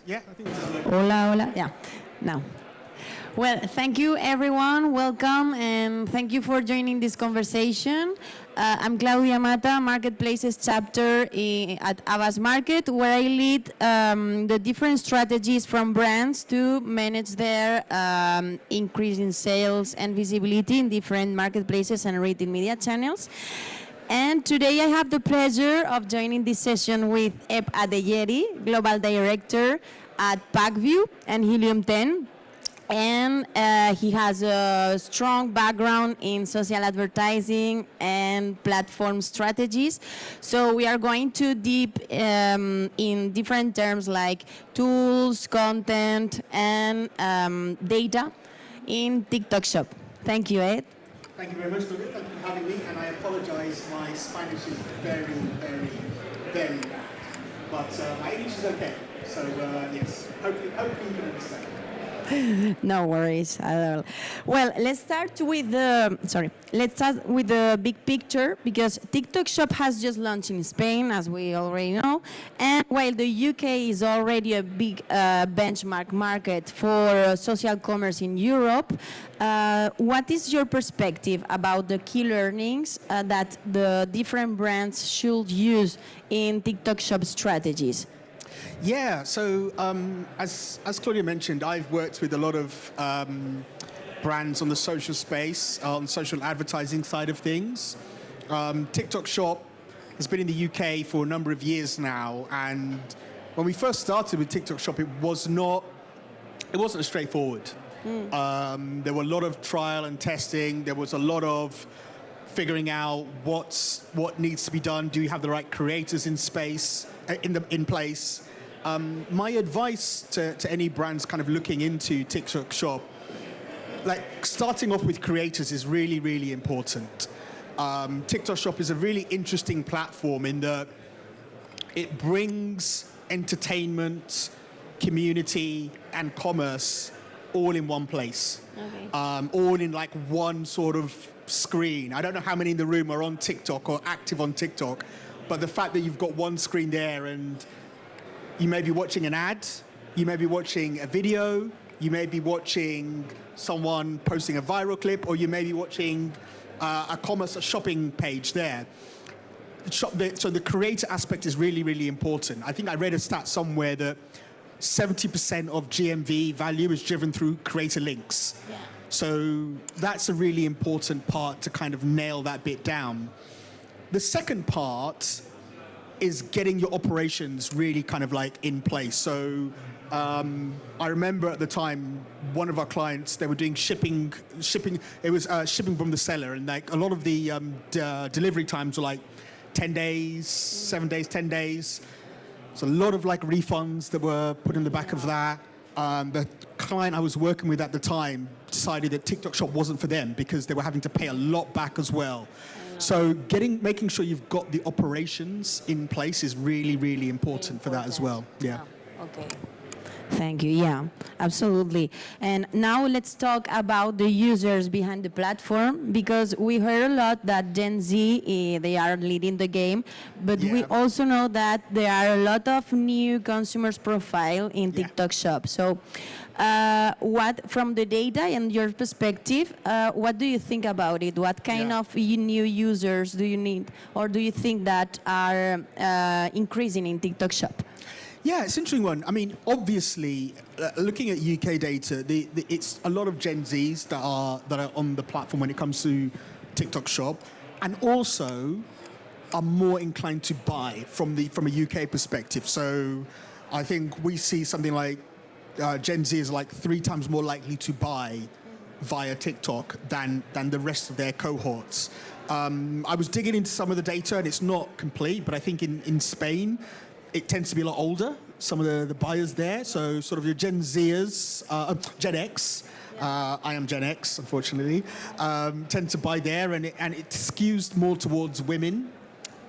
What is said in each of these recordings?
Yeah, I think this is Hola, hola. Yeah, now. Well, thank you, everyone. Welcome, and thank you for joining this conversation. I'm Claudia Mata, Marketplaces chapter at Abbas Market, where I lead the different strategies from brands to manage their increase in sales and visibility in different marketplaces and retail media channels. And today I have the pleasure of joining this session with Eb Adeyeri, Global Director at PackView and Helium 10. And he has a strong background in social advertising and platform strategies. So we are going to deep in different terms like tools, content, and data in TikTok Shop. Thank you, Ed. Thank you very much, Claudia. Thank you for having me, and I apologize, my Spanish is very, very, very bad. But my English is okay, so yes, hopefully you can understand. No worries at all. Well, let's start with the big picture, because TikTok Shop has just launched in Spain, as we already know. And while the UK is already a big benchmark market for social commerce in Europe, what is your perspective about the key learnings that the different brands should use in TikTok Shop strategies? Yeah, so as Claudia mentioned, I've worked with a lot of brands on the social space, on the social advertising side of things. TikTok Shop has been in the UK for a number of years now, and when we first started with TikTok Shop, it wasn't as straightforward. There were a lot of trial and testing. There was a lot of figuring out what needs to be done. Do you have the right creators in place? My advice to any brands kind of looking into TikTok Shop, like starting off with creators is really, really important. TikTok Shop is a really interesting platform in that it brings entertainment, community, and commerce all in one place. Okay. All in like one sort of screen. I don't know how many in the room are on TikTok or active on TikTok, but the fact that you've got one screen there, and you may be watching an ad, you may be watching a video, you may be watching someone posting a viral clip, or you may be watching a shopping page there. So the creator aspect is really, really important. I think I read a stat somewhere that 70% of GMV value is driven through creator links. Yeah. So that's a really important part to kind of nail that bit down. The second part is getting your operations really kind of like in place. So I remember at the time, one of our clients, they were doing shipping, it was shipping from the seller, and like a lot of the delivery times were like 10 days, 7 days, 10 days. So a lot of like refunds that were put in the back of that. The client I was working with at the time decided that TikTok Shop wasn't for them because they were having to pay a lot back as well. So making sure you've got the operations in place is really, really important for that as well. Yeah. Okay. Thank you. Yeah, absolutely. And now let's talk about the users behind the platform, because we heard a lot that Gen Z, they are leading the game, but we also know that there are a lot of new consumers profile in TikTok Shop. So what, from the data and your perspective, what do you think about it? What kind of new users do you need, or do you think that are increasing in TikTok Shop? Yeah, it's an interesting one. I mean, obviously, looking at UK data, it's a lot of Gen Zs that are on the platform when it comes to TikTok Shop, and also are more inclined to buy from a UK perspective. So I think we see something like Gen Z is like 3 times more likely to buy via TikTok than the rest of their cohorts. I was digging into some of the data, and it's not complete, but I think in Spain, it tends to be a lot older, some of the buyers there. So sort of your Gen Zers, Gen X, I am Gen X, unfortunately, tend to buy there, and it skews more towards women,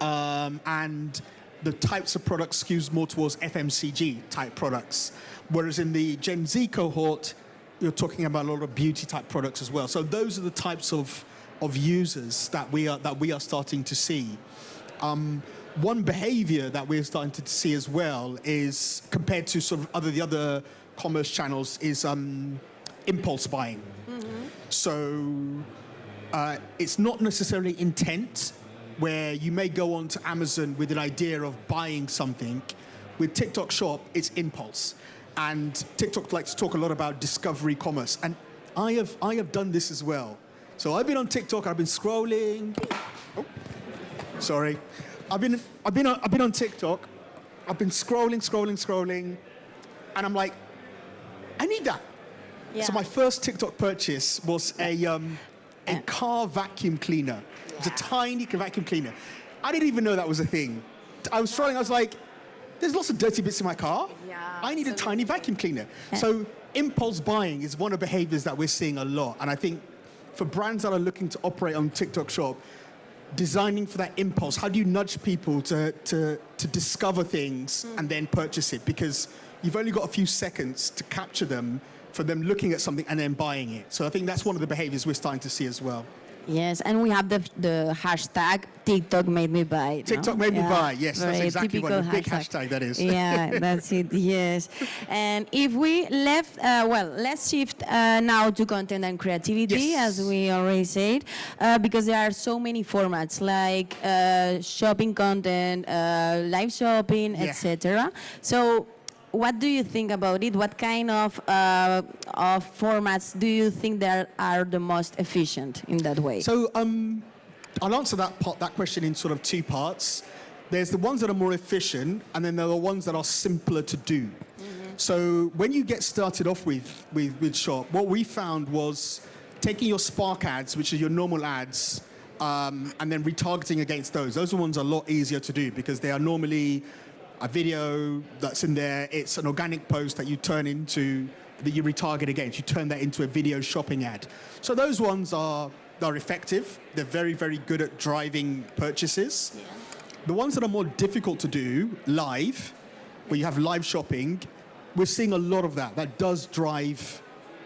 and the types of products skews more towards FMCG type products. Whereas in the Gen Z cohort, you're talking about a lot of beauty type products as well. So those are the types of users that we are starting to see. one behavior that we're starting to see as well is, compared to sort of the other commerce channels, is impulse buying. So it's not necessarily intent, where you may go onto Amazon with an idea of buying something. With TikTok Shop, it's impulse. And TikTok likes to talk a lot about discovery commerce. And I have done this as well. So I've been on TikTok, I've been scrolling. Oh, sorry. I've been on TikTok, I've been scrolling, and I'm like, I need that. Yeah. So my first TikTok purchase was a car vacuum cleaner. It was a tiny vacuum cleaner. I didn't even know that was a thing. I was scrolling, I was like, there's lots of dirty bits in my car. Yeah, I need a tiny vacuum cleaner. So impulse buying is one of the behaviors that we're seeing a lot. And I think for brands that are looking to operate on TikTok Shop, designing for that impulse, how do you nudge people to discover things and then purchase it? Because you've only got a few seconds to capture them, for them looking at something and then buying it. So I think that's one of the behaviors we're starting to see as well. Yes, and we have the hashtag TikTok made me buy. No? TikTok made me buy. Yes, that's Very exactly what typical a big hashtag that is. Yeah, that's it. Yes, and if we left, let's shift now to content and creativity, Yes. as we already said, because there are so many formats like shopping content, live shopping, Yeah. etc. So, what do you think about it? What kind of formats do you think that are the most efficient in that way? So I'll answer that question in sort of two parts. There's the ones that are more efficient, and then there are the ones that are simpler to do. So when you get started off with Shop, what we found was taking your Spark ads, which are your normal ads, and then retargeting against those. Those ones are a lot easier to do because they are normally a video that's in there. It's an organic post that you turn into, that you retarget against. You turn that into a video shopping ad. So those ones are effective. They're very, very good at driving purchases. Yeah. The ones that are more difficult to do, live, where you have live shopping, we're seeing a lot of that. That does drive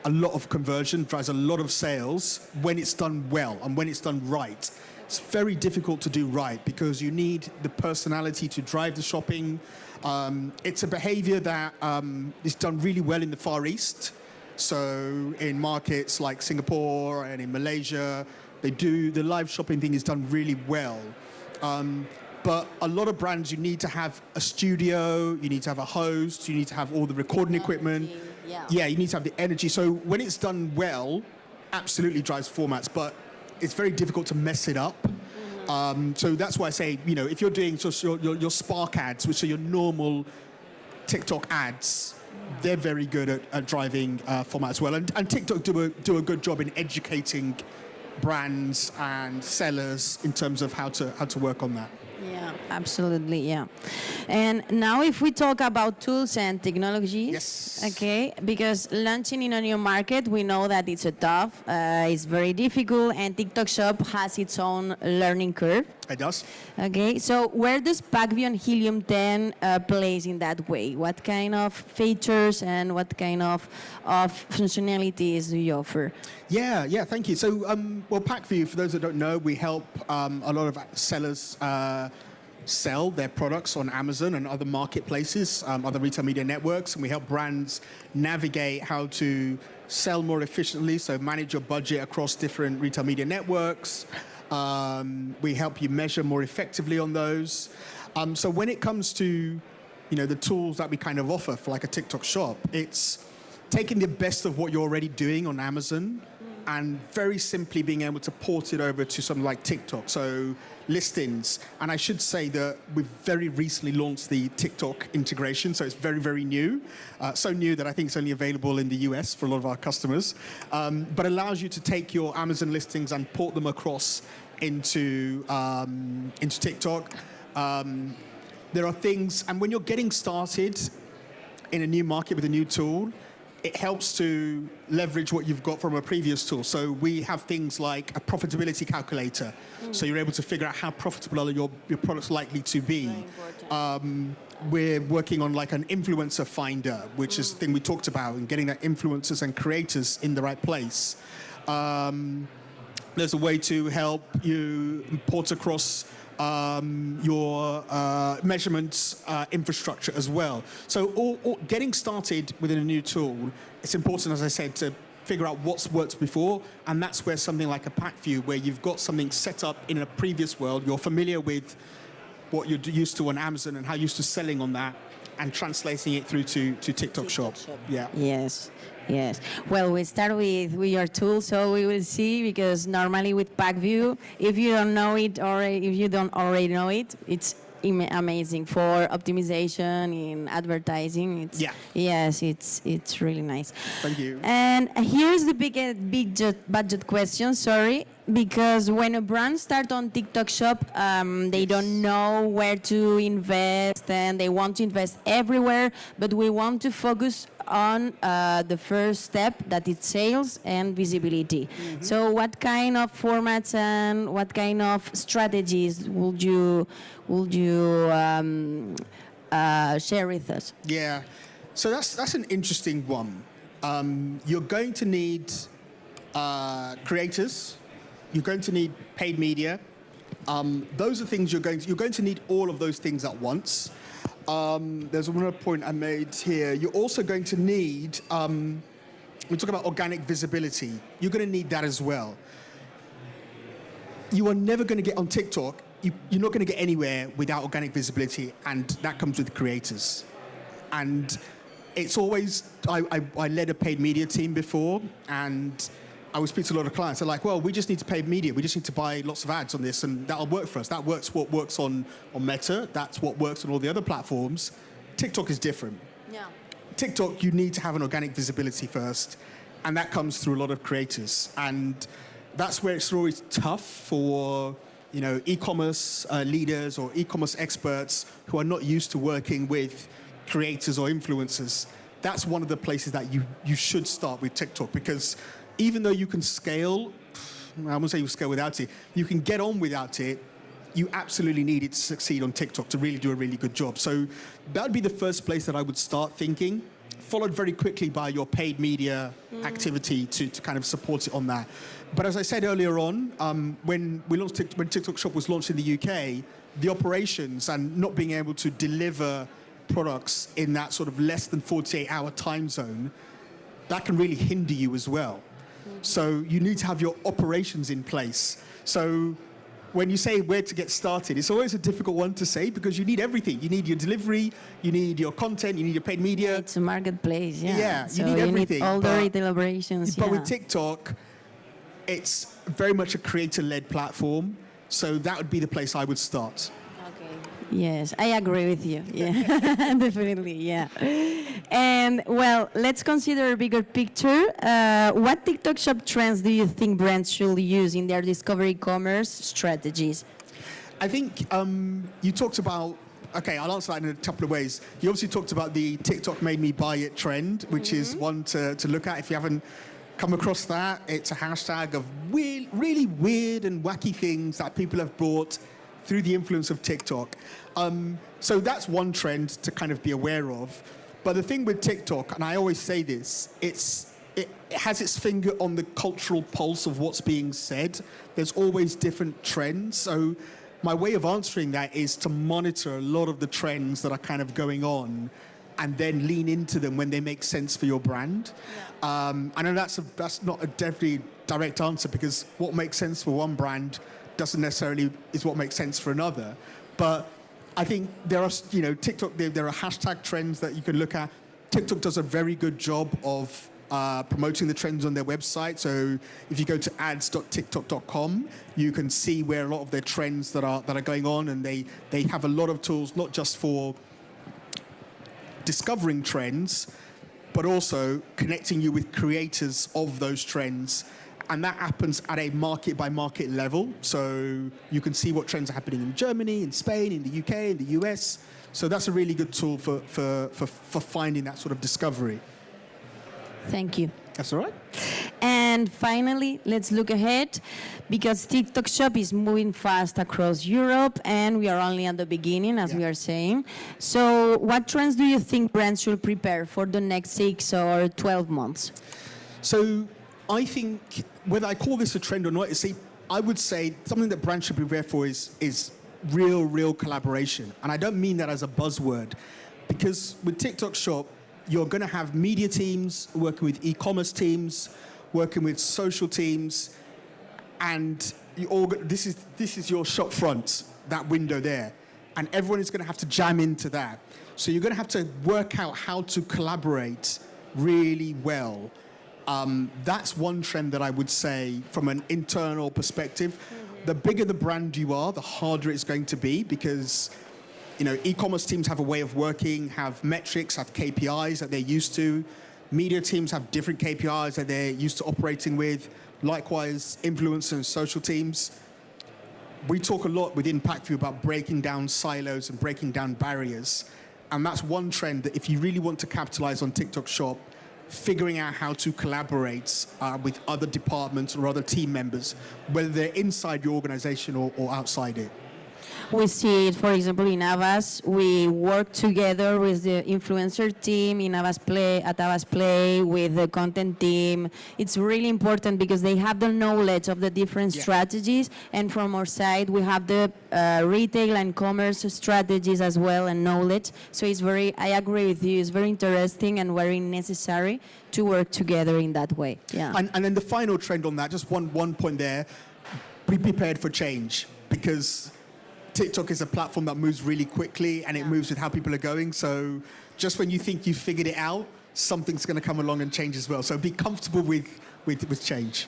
a lot of conversion, drives a lot of sales when it's done well and when it's done right. It's very difficult to do right because you need the personality to drive the shopping. It's a behavior that is done really well in the Far East. So in markets like Singapore and in Malaysia, the live shopping thing is done really well. But a lot of brands, you need to have a studio, you need to have a host, you need to have all the recording equipment. Yeah, you need to have the energy. So when it's done well, absolutely drives formats, but it's very difficult to mess it up. So that's why I say, if you're doing your Spark ads, which are your normal TikTok ads, they're very good at driving format as well. And TikTok do a good job in educating brands and sellers in terms of how to work on that. Yeah, absolutely, yeah. And now if we talk about tools and technologies, Yes. okay, because launching in a new market, we know that it's tough, it's very difficult, and TikTok Shop has its own learning curve. It does. Okay, so where does Pacvion Helium 10 plays in that way? What kind of features and what kind of functionalities do you offer? Yeah, thank you. So, Pacview, for those that don't know, we help a lot of sellers sell their products on Amazon and other marketplaces, other retail media networks, and we help brands navigate how to sell more efficiently, so manage your budget across different retail media networks. We help you measure more effectively on those. So when it comes to, the tools that we kind of offer for like a TikTok Shop, it's taking the best of what you're already doing on Amazon and very simply being able to port it over to something like TikTok. So listings. And I should say that we've very recently launched the TikTok integration. So it's very, very new. So new that I think it's only available in the US for a lot of our customers. But allows you to take your Amazon listings and port them across into TikTok. There are things, and when you're getting started in a new market with a new tool, it helps to leverage what you've got from a previous tool. So we have things like a profitability calculator. So you're able to figure out how profitable are your products likely to be. We're working on like an influencer finder, which is the thing we talked about, and getting that influencers and creators in the right place. There's a way to help you port across your measurements infrastructure as well. So getting started within a new tool, it's important, as I said, to figure out what's worked before, and that's where something like a PackView, where you've got something set up in a previous world, you're familiar with what you're used to on Amazon and how you're used to selling on that, and translating it through to TikTok Shop. Yeah. Yes. Yes. Well, we start with your tool, so we will see, because normally with PackView, if you don't know it, or if you don't already know it, it's amazing for optimization in advertising. Yes, it's really nice. Thank you. And here's the big budget question. Sorry, because when a brand starts on TikTok Shop, they don't know where to invest, and they want to invest everywhere. But we want to focus on the first step, that is sales and visibility. Mm-hmm. So what kind of formats and what kind of strategies would you share with us? Yeah, so that's an interesting one. You're going to need creators. You're going to need paid media. Those are things you're going to need all of those things at once. There's another point I made here. You're also going to need, we talk about organic visibility. You're going to need that as well. You are never going to get on TikTok. You're not going to get anywhere without organic visibility, and that comes with creators. And it's always, I led a paid media team before, and I would speak to a lot of clients. They're like, well, we just need to pay media. We just need to buy lots of ads on this, and that'll work for us. That works what works on Meta. That's what works on all the other platforms. TikTok is different. Yeah. TikTok, you need to have an organic visibility first, and that comes through a lot of creators. And that's where it's always tough for e-commerce leaders or e-commerce experts who are not used to working with creators or influencers. That's one of the places that you should start with TikTok, because even though you can scale, I won't say you scale without it, you can get on without it, you absolutely need it to succeed on TikTok to really do a really good job. So that would be the first place that I would start thinking, followed very quickly by your paid media activity to kind of support it on that. But as I said earlier on, when TikTok Shop was launched in the UK, the operations and not being able to deliver products in that sort of less than 48-hour time zone, that can really hinder you as well. So you need to have your operations in place. So when you say where to get started, it's always a difficult one to say, because you need everything. You need your delivery, you need your content, you need your paid media. It's a marketplace, yeah. Yeah, so you need everything. Need all the retail operations. But with TikTok, it's very much a creator-led platform. So that would be the place I would start. Yes, I agree with you. Yeah, definitely. Yeah. And well, let's consider a bigger picture. What TikTok Shop trends do you think brands should use in their discovery commerce strategies? I think you talked about, okay, I'll answer that in a couple of ways. You obviously talked about the TikTok made me buy it trend, which is one to look at if you haven't come across that. It's a hashtag of really weird and wacky things that people have bought through the influence of TikTok. So that's one trend to kind of be aware of. But the thing with TikTok, and I always say this, it has its finger on the cultural pulse of what's being said. There's always different trends. So my way of answering that is to monitor a lot of the trends that are kind of going on, and then lean into them when they make sense for your brand. Yeah. I know that's not a definitely direct answer, because what makes sense for one brand doesn't necessarily is what makes sense for another. But I think there are, TikTok, there are hashtag trends that you can look at. TikTok does a very good job of promoting the trends on their website. So if you go to ads.tiktok.com, you can see where a lot of their trends that are going on, and they have a lot of tools, not just for discovering trends, but also connecting you with creators of those trends. And that happens at a market-by-market level. So you can see what trends are happening in Germany, in Spain, in the UK, in the US. So that's a really good tool for finding that sort of discovery. Thank you. That's all right. And finally, let's look ahead, because TikTok Shop is moving fast across Europe, and we are only at the beginning, as we are saying. So what trends do you think brands should prepare for the next 6 or 12 months? So I think, whether I call this a trend or not, I would say something that brands should prepare for is real collaboration. And I don't mean that as a buzzword, because with TikTok Shop, you're going to have media teams working with e-commerce teams, working with social teams, and this is your shop front, that window there, and everyone is going to have to jam into that. So you're going to have to work out how to collaborate really well. That's one trend that I would say from an internal perspective. The bigger the brand you are, the harder it's going to be, because e-commerce teams have a way of working, have metrics, have KPIs that they're used to. Media teams have different KPIs that they're used to operating with. Likewise, influencer and social teams. We talk a lot with ImpactView about breaking down silos and breaking down barriers. And that's one trend that if you really want to capitalize on TikTok Shop, figuring out how to collaborate with other departments or other team members, whether they're inside your organization or outside it. We see it, for example, in Avas. We work together with the influencer team in Avas Play, at Avas Play, with the content team. It's really important because they have the knowledge of the different strategies, and from our side, we have the retail and commerce strategies as well and knowledge. So it's I agree with you, it's very interesting and very necessary to work together in that way. Yeah. And then the final trend on that, just one point there, be prepared for change, because TikTok is a platform that moves really quickly, and it moves with how people are going. So just when you think you've figured it out, something's going to come along and change as well. So be comfortable with change.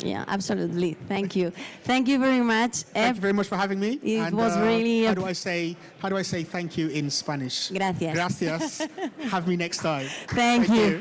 Yeah, absolutely. Thank you. Thank you very much. Thank you very much for having me. It was really... How do I say thank you in Spanish? Gracias. Gracias. Have me next time. Thank you.